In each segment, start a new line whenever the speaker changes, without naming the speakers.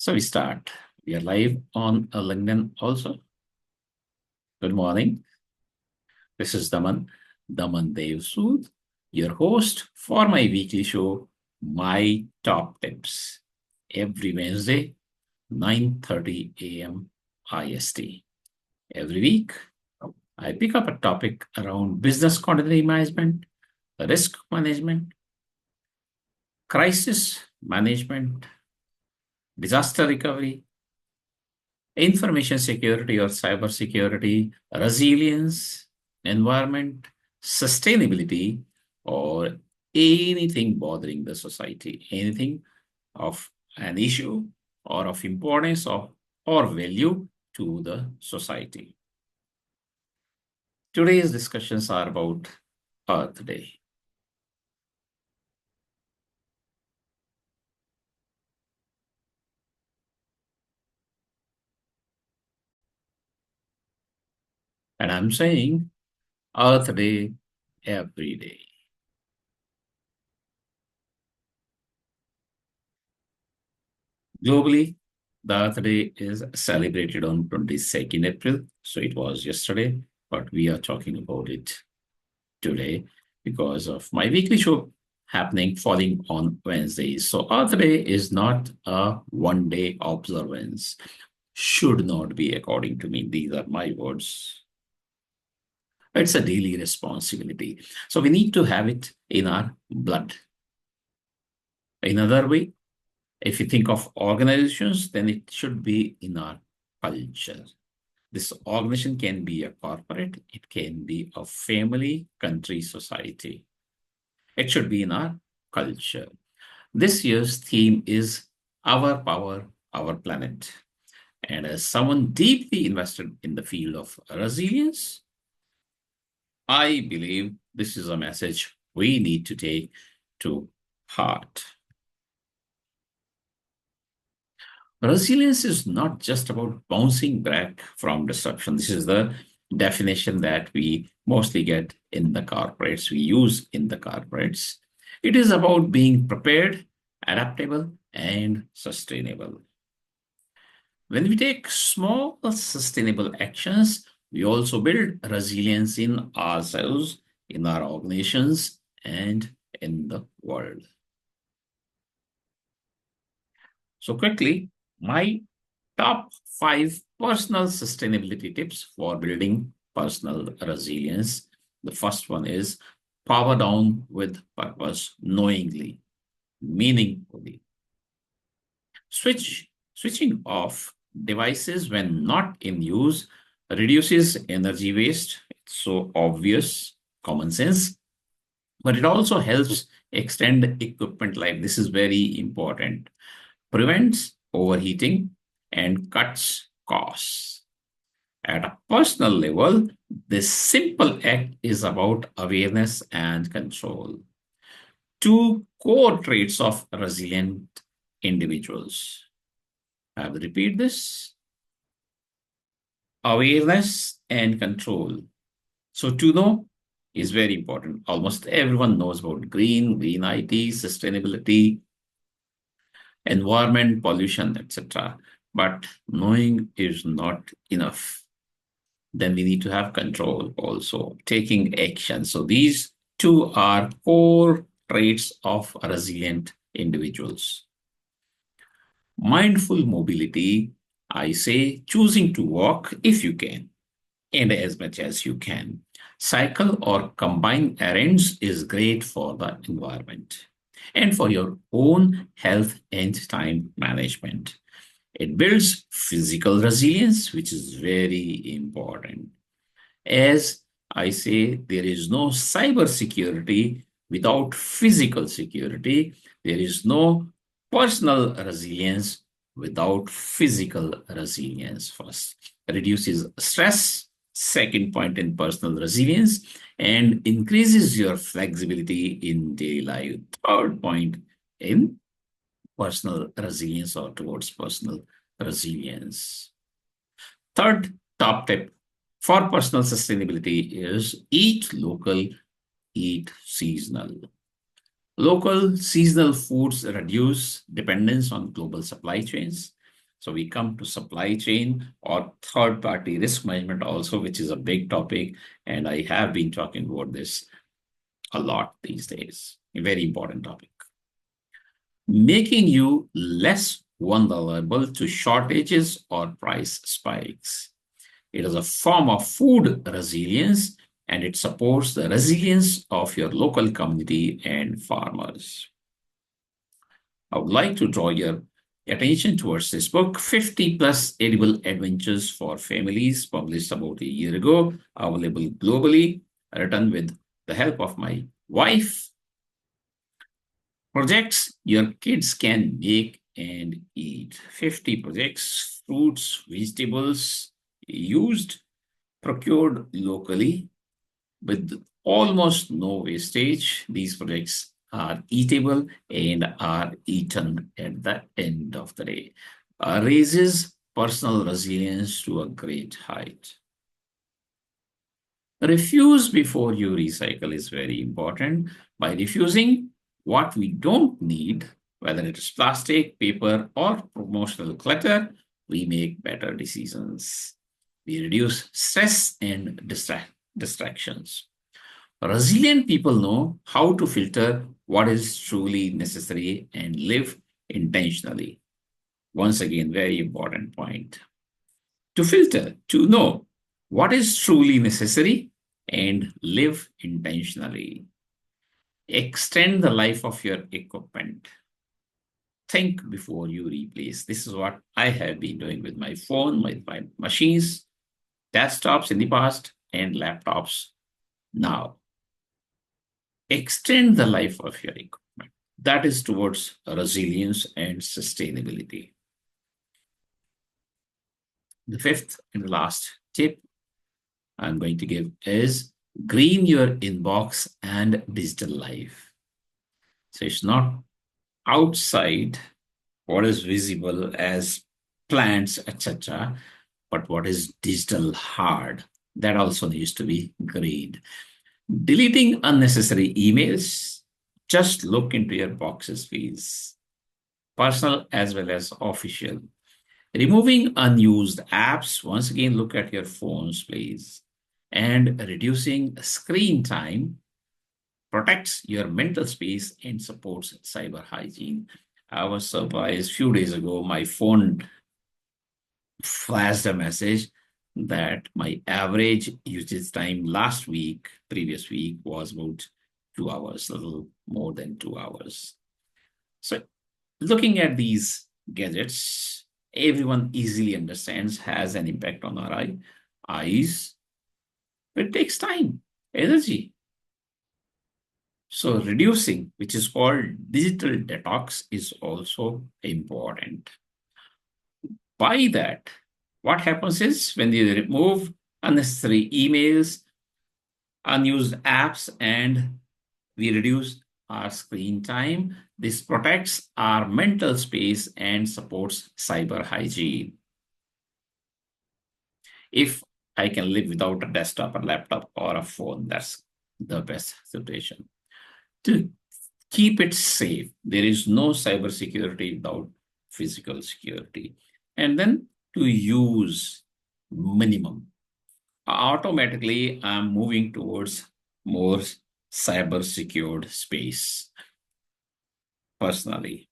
So we start. We are live on LinkedIn also. Good morning. This is Daman Dev Sood, your host for my weekly show, My Top Tips, every Wednesday, 9:30 a.m. IST. Every week, I pick up a topic around business continuity management, risk management, crisis management, disaster recovery, information security or cyber security, resilience, environment, sustainability, or anything bothering the society, anything of an issue or of importance or value to the society. Today's discussions are about Earth Day. And I'm saying Earth Day every day. Globally, the Earth Day is celebrated on 22nd April. So it was yesterday, but we are talking about it today because of my weekly show happening falling on Wednesdays. So Earth Day is not a one-day observance. Should not be, according to me. These are my words. It's a daily responsibility. So we need to have it in our blood. In other way, if you think of organizations, then it should be in our culture. This organization can be a corporate, it can be a family, country, society. It should be in our culture. This year's theme is Our Power, Our Planet. And as someone deeply invested in the field of resilience, I believe this is a message we need to take to heart. Resilience is not just about bouncing back from disruption. This is the definition that we mostly get in the corporates, we use in the corporates. It is about being prepared, adaptable, and sustainable. When we take small, sustainable actions, we also build resilience in ourselves, in our organizations, and in the world. So, quickly, my top 5 personal sustainability tips for building personal resilience. The first one is power down with purpose, knowingly, meaningfully. Switching off devices when not in use reduces energy waste. It's so obvious, common sense, but it also helps extend equipment life. This is very important. Prevents overheating and cuts costs. At a personal level, this simple act is about awareness and control. Two core traits of resilient individuals. I will repeat this. Awareness and control. So to know is very important. Almost everyone knows about green IT, sustainability, environment, pollution, etc. But knowing is not enough. Then we need to have control also, taking action. So these two are core traits of resilient individuals. Mindful mobility, I say choosing to walk if you can, and as much as you can. Cycle or combine errands is great for the environment and for your own health and time management. It builds physical resilience, which is very important. As I say, there is no cyber security without physical security. There is no personal resilience without physical resilience. First, reduces stress. Second point in personal resilience and increases your flexibility in daily life. Third point in personal resilience or towards personal resilience. Third top tip for personal sustainability is eat local, eat seasonal. Local seasonal foods reduce dependence on global supply chains. So we come to supply chain or third party risk management also, which is a big topic. And I have been talking about this a lot these days. A very important topic. Making you less vulnerable to shortages or price spikes. It is a form of food resilience and it supports the resilience of your local community and farmers. I would like to draw your attention towards this book, 50 plus edible adventures for families, published about a year ago, available globally, written with the help of my wife. Projects your kids can make and eat. 50 projects, fruits, vegetables used, procured locally with almost no wastage. These projects are eatable and are eaten at the end of the day. Raises personal resilience to a great height. Refuse before you recycle is very important. By refusing what we don't need, whether it is plastic, paper, or promotional clutter, we make better decisions. We reduce stress and distractions. Resilient people know how to filter what is truly necessary and live intentionally. Once again, very important point. To filter, to know what is truly necessary and live intentionally. Extend the life of your equipment. Think before you replace. This is what I have been doing with my phone, my machines, desktops in the past, and laptops now. Extend the life of your equipment. That is towards resilience and sustainability. The fifth and the last tip I'm going to give is green your inbox and digital life. So it's not outside what is visible as plants, etc., but what is digital hard. That also needs to be greened. Deleting unnecessary emails, just look into your boxes, please. Personal as well as official. Removing unused apps, once again, look at your phones, please. And reducing screen time protects your mental space and supports cyber hygiene. I was surprised a few days ago, my phone flashed a message that my average usage time last week, previous week, was about 2 hours, a little more than 2 hours. So, looking at these gadgets, everyone easily understands has an impact on our eyes. It takes time, energy. So, reducing, which is called digital detox, is also important. By that, what happens is when you remove unnecessary emails, unused apps, and we reduce our screen time, this protects our mental space and supports cyber hygiene. If I can live without a desktop, a laptop, or a phone, that's the best situation. To keep it safe, there is no cyber security without physical security. And then to use minimum. Automatically, I'm moving towards more cyber secured space personally.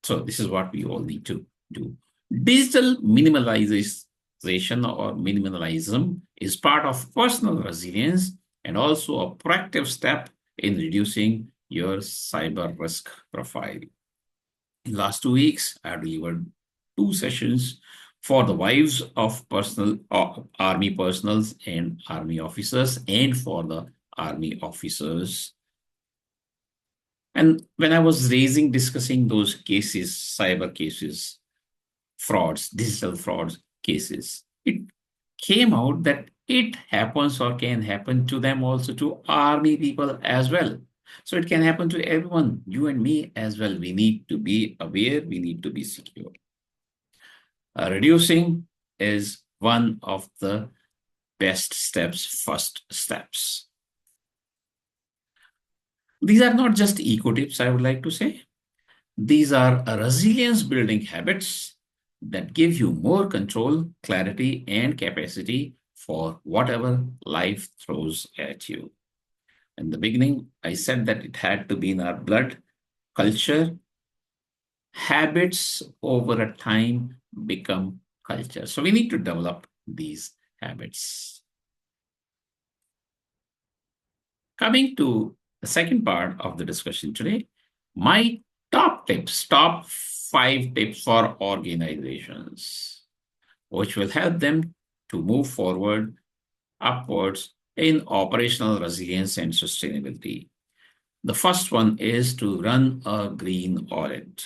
So this is what we all need to do. Digital minimalization or minimalism is part of personal resilience and also a proactive step in reducing your cyber risk profile. In the last 2 weeks, I delivered 2 sessions for the wives of personal army personals and army officers and for the army officers. And when I was discussing those cases, cyber cases, frauds, digital frauds cases, it came out that it happens or can happen to them also, to army people as well. So it can happen to everyone, you and me as well. We need to be aware, we need to be secure. Reducing is one of the best steps, first steps. These are not just eco tips, I would like to say. These are resilience building habits that give you more control, clarity, and capacity for whatever life throws at you. In the beginning, I said that it had to be in our blood, culture, habits over a time become culture. So we need to develop these habits. Coming to the second part of the discussion today, my top tips, top 5 tips for organizations, which will help them to move forward upwards in operational resilience and sustainability. The first one is to run a green audit.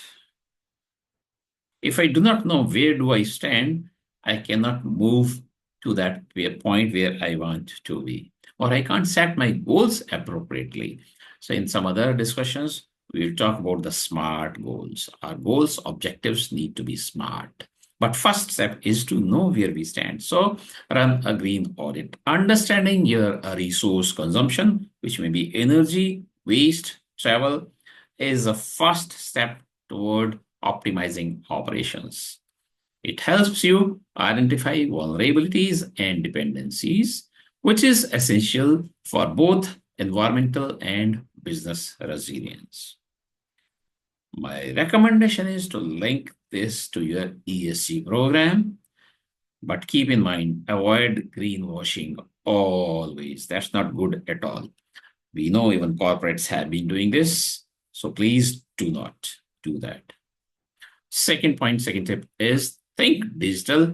If I do not know where do I stand, I cannot move to that point where I want to be, or I can't set my goals appropriately. So in some other discussions, we'll talk about the SMART goals. Our goals, objectives need to be smart. But first step is to know where we stand. So run a green audit. Understanding your resource consumption, which may be energy, waste, travel, is a first step toward optimizing operations. It helps you identify vulnerabilities and dependencies, which is essential for both environmental and business resilience. My recommendation is to link this to your ESG program, but keep in mind, avoid greenwashing always. That's not good at all. We know even corporates have been doing this, so please do not do that. Second tip is think digital,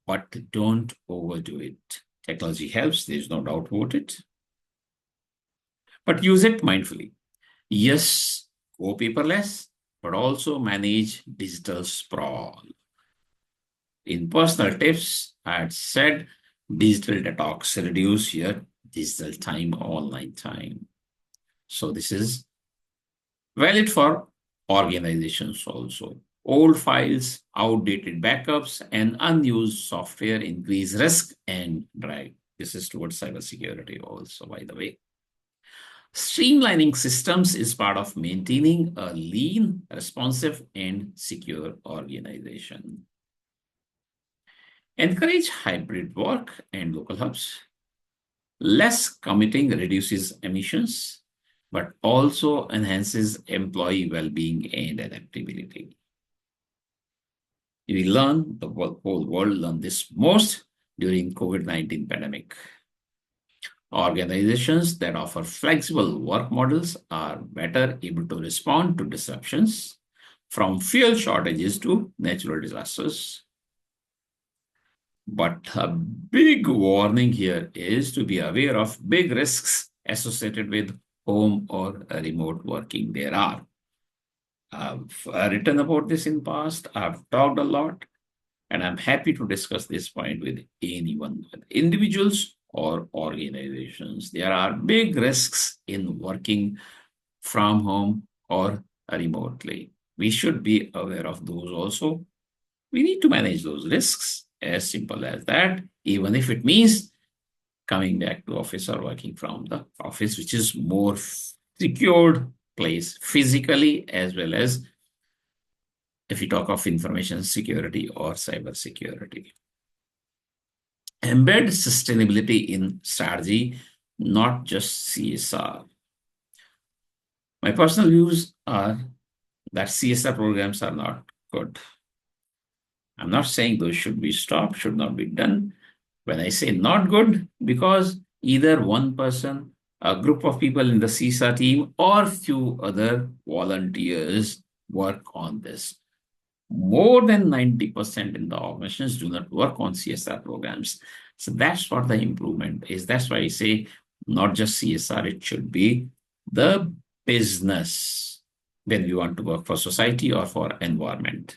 but don't overdo it. Technology helps, there's no doubt about it, but use it mindfully. Yes, go paperless, but also manage digital sprawl. In personal tips, I had said digital detox, reduce your digital time, online time. So this is valid for organizations also. Old files, outdated backups, and unused software increase risk and drag. This is towards cybersecurity also, by the way. Streamlining systems is part of maintaining a lean, responsive, and secure organization. Encourage hybrid work and local hubs. Less commuting reduces emissions, but also enhances employee well-being and adaptability. We learn, the whole world learned this most during COVID-19 pandemic. Organizations that offer flexible work models are better able to respond to disruptions, from fuel shortages to natural disasters. But a big warning here is to be aware of big risks associated with home or remote working. There are. I've written about this in past. I've talked a lot, and I'm happy to discuss this point with anyone, with individuals or organizations. There are big risks in working from home or remotely. We should be aware of those also. We need to manage those risks, as simple as that, even if it means coming back to office or working from the office, which is more secured place physically, as well as if you talk of information security or cyber security. Embed sustainability in strategy, not just CSR. My personal views are that CSR programs are not good. I'm not saying those should be stopped, should not be done. When I say not good, because either one person, a group of people in the CSR team, or few other volunteers work on this. More than 90% in the organizations do not work on CSR programs. So that's what the improvement is. That's why I say not just CSR, it should be the business when we want to work for society or for environment.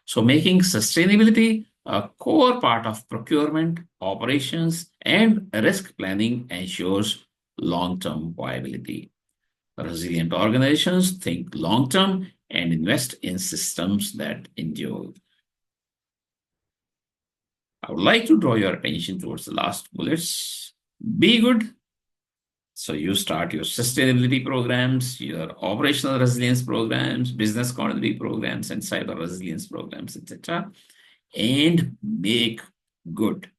So making sustainability a core part of procurement, operations, and risk planning ensures long-term viability. Resilient organizations think long-term and invest in systems that endure. I would like to draw your attention towards the last bullets. Be good. So you start your sustainability programs, your operational resilience programs, business continuity programs, and cyber resilience programs, etc. and make good.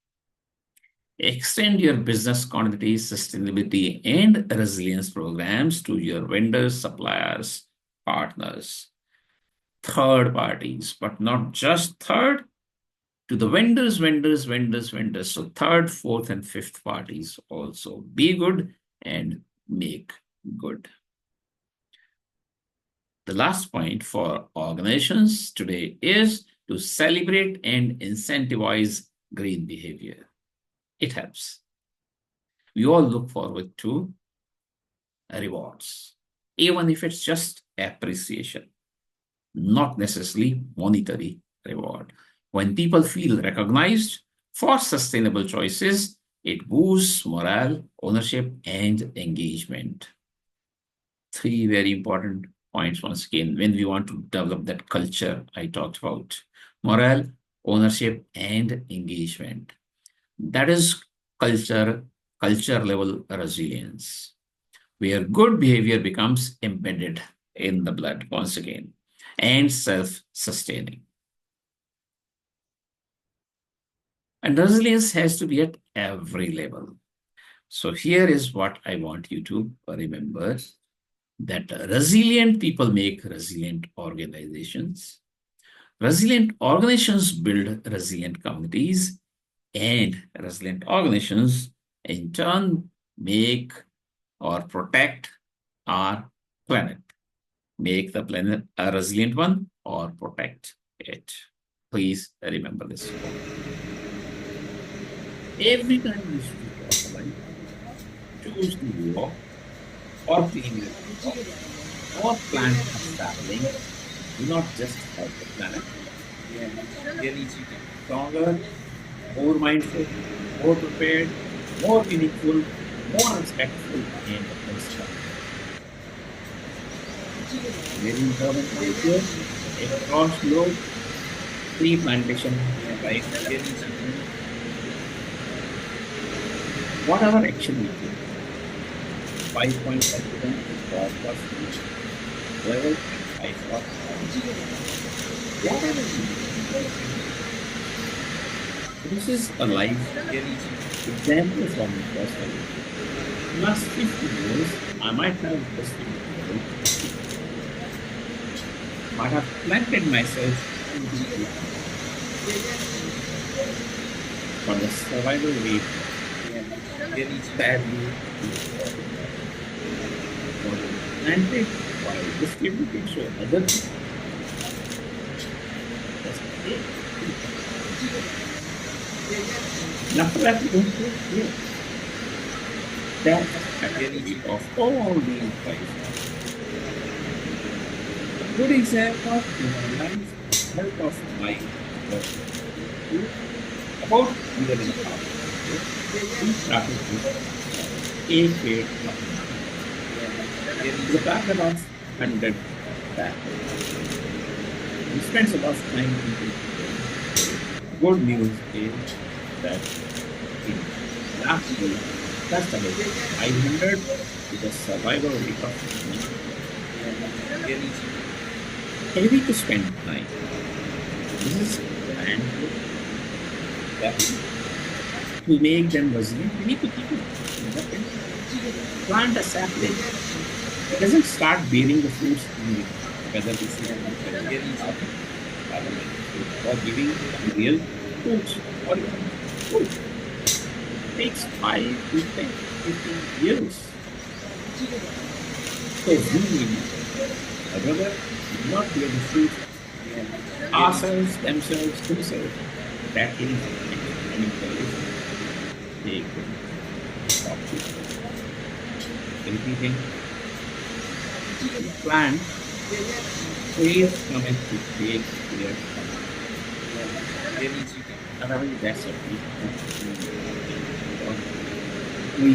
Extend your business continuity, sustainability, and resilience programs to your vendors, suppliers, partners, third parties, but not just third, to the vendors. So third, fourth, and fifth parties also be good and make good. The last point for organizations today is to celebrate and incentivize green behavior. It helps. We all look forward to rewards, even if it's just appreciation, not necessarily monetary reward. When people feel recognized for sustainable choices, it boosts morale, ownership, and engagement. Three very important points once again when we want to develop that culture I talked about: morale, ownership, and engagement. That is culture level resilience, where good behavior becomes embedded in the blood once again and self sustaining. And resilience has to be at every level. So, here is what I want you to remember: that resilient people make resilient organizations. Resilient organizations build resilient communities, and resilient organizations in turn make or protect our planet. Make the planet a resilient one or protect it. Please remember this. Every time you speak of life, choose to walk or clean your cup or plant a sapling, do not just help the planet. Really stronger, more mindful, more prepared, more meaningful, more respectful, and constructive. Very important idea. Across globe, tree plantation, right? Whatever action we take, 5.5% for first level and 5 for whatever we do. This is a live example from the personal. Last 50 years, I might have just might have planted myself in the but the survival rate really sadly was planted by distributed so other people. That's it. After that, we don't feel here. That's activity of all these places. A good example in my life, help of my about a year and a half ago, we started with a paid the packet of 100 packets. We spent a lot of time into it. Good news is that in last week, just about 500 with a survival rate of 90. Heavy to spend time. This is planned that to make them resilient, we need to keep it. Plant a sapling. It doesn't start bearing the fruits immediately, whether this is or giving real fruits or food. It takes 5 to 10, 15 years. So we rather not bear the fruit ourselves, themselves. That is they could stop it. Repeating plan please come and to take their otherwise that's a we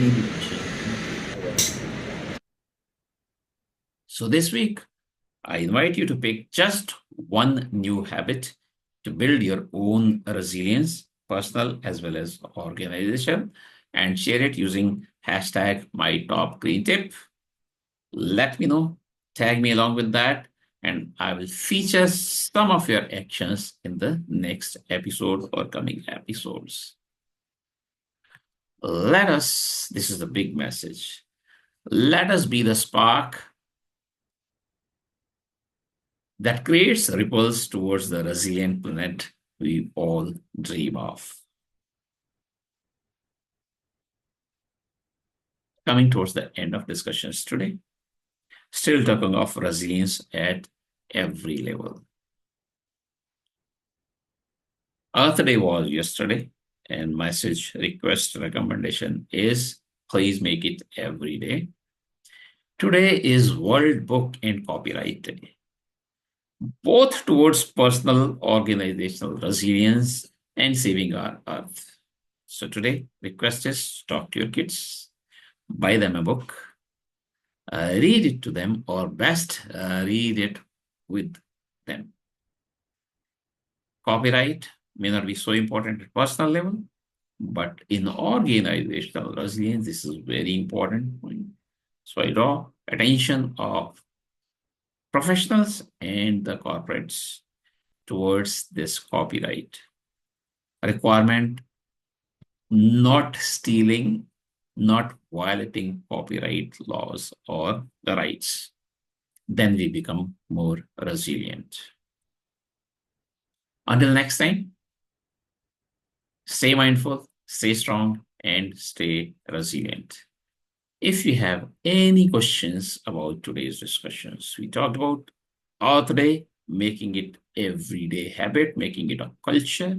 so this week I invite you to pick just one new habit to build your own resilience, personal as well as organization, and share it using hashtag my top green tip. Let me know, tag me along with that, and I will feature some of your actions in the next episode or coming episodes. This is the big message. Let us be the spark that creates ripples towards the resilient planet we all dream of. Coming towards the end of discussions today, still talking of resilience at every level. Earth Day was yesterday, and message request recommendation is please make it every day. Today is World Book and Copyright Day, both towards personal organizational resilience and saving our earth. So today, request is talk to your kids, buy them a book, read it to them, or best read it with them. Copyright may not be so important at personal level, but in organizational resilience, this is very important point. So I draw attention of professionals and the corporates towards this copyright requirement, not stealing, not violating copyright laws or the rights. Then we become more resilient. Until next time, stay mindful, stay strong, and stay resilient. If you have any questions about today's discussions, we talked about Earth Day, making it everyday habit, making it a culture.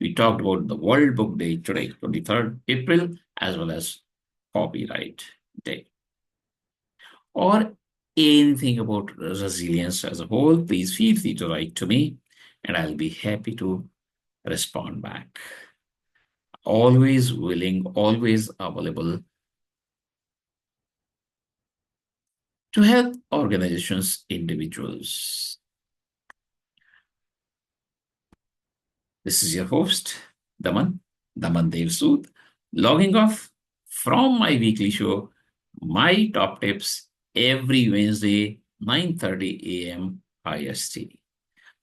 We talked about the World Book Day today, 23rd April, as well as Copyright Day. Or anything about resilience as a whole, please feel free to write to me, and I'll be happy to respond back. Always willing, always available to help organizations, individuals. This is your host, Daman Dev Sood, logging off from my weekly show, My Top Tips, every Wednesday, 9:30 a.m. IST.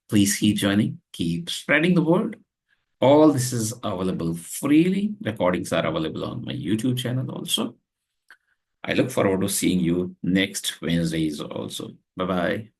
Please keep joining, keep spreading the word. All this is available freely. Recordings are available on my YouTube channel also. I look forward to seeing you next Wednesdays also. Bye-bye.